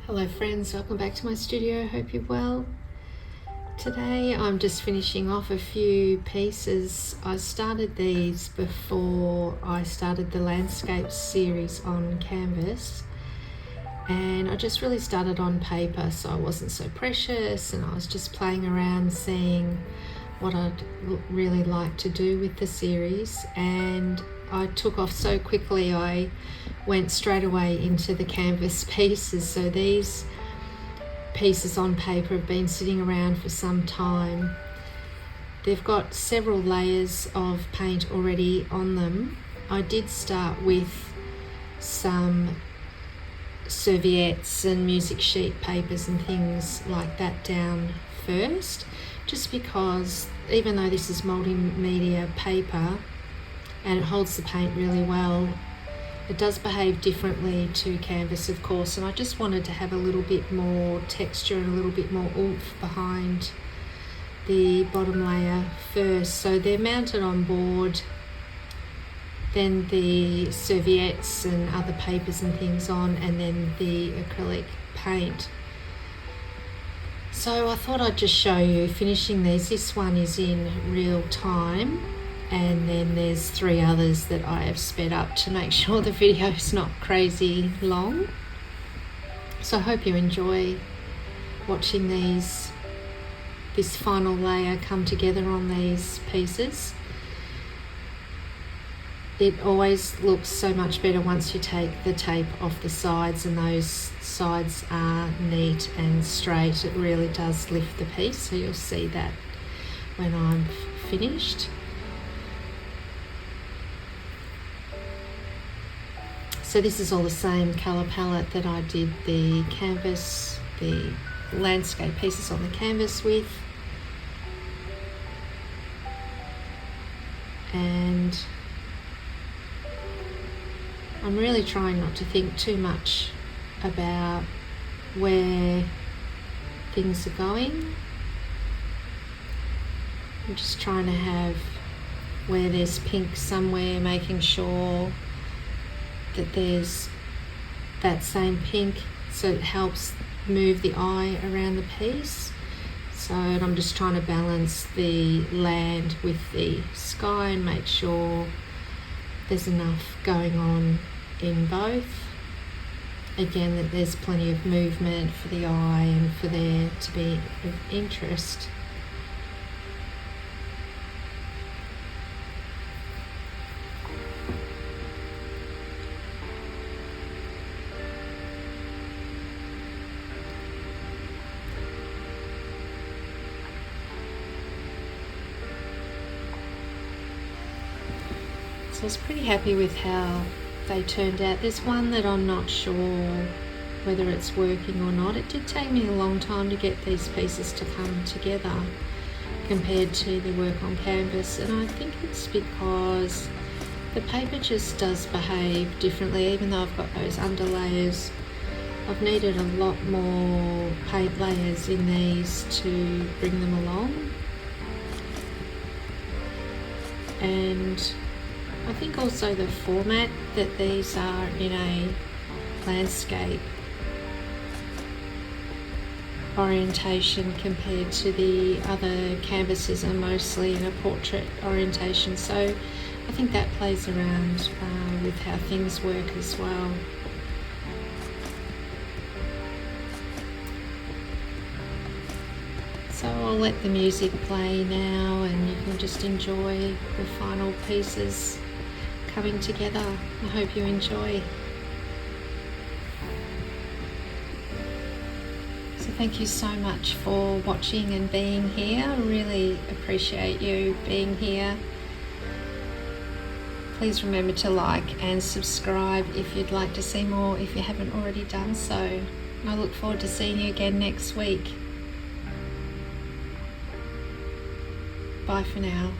Hello friends, welcome back to my studio. Hope you're well. Today I'm just finishing off a few pieces. I started these before I started the landscape series on canvas, and I just really started on paper, so I wasn't so precious, and I was just playing around seeing what I'd really like to do with the series. And I took off so quickly, I went straight away into the canvas pieces. So these pieces on paper have been sitting around for some time. They've got several layers of paint already on them. I did start with some serviettes and music sheet papers and things like that down first, just because even though this is multimedia paper and it holds the paint really well, it does behave differently to canvas, of course, and I just wanted to have a little bit more texture and a little bit more oomph behind the bottom layer first. So they're mounted on board, then the serviettes and other papers and things on, and then the acrylic paint. So I thought I'd just show you finishing these. This one is in real time, and then there's 3 others that I have sped up to make sure the video is not crazy long. So I hope you enjoy watching this final layer come together on these pieces. It always looks so much better once you take the tape off the sides, and those sides are neat and straight. It really does lift the piece, so you'll see that when I'm finished. So this is all the same colour palette that I did the canvas, the landscape pieces on the canvas with. And I'm really trying not to think too much about where things are going. I'm just trying to have where there's pink somewhere, making sure that there's that same pink, so it helps move the eye around the piece. So I'm just trying to balance the land with the sky and make sure there's enough going on in both. Again, that there's plenty of movement for the eye and for there to be of interest. So I was pretty happy with how they turned out. There's one that I'm not sure whether it's working or not. It did take me a long time to get these pieces to come together compared to the work on canvas, and I think it's because the paper just does behave differently. Even though I've got those underlayers, I've needed a lot more paint layers in these to bring them along. And I think also the format that these are in a landscape orientation compared to the other canvases are mostly in a portrait orientation. So I think that plays around with how things work as well. So I'll let the music play now, and you can just enjoy the final pieces coming together. I hope you enjoy. So thank you so much for watching and being here. I really appreciate you being here. Please remember to like and subscribe if you'd like to see more, if you haven't already done so. I look forward to seeing you again next week. Bye for now.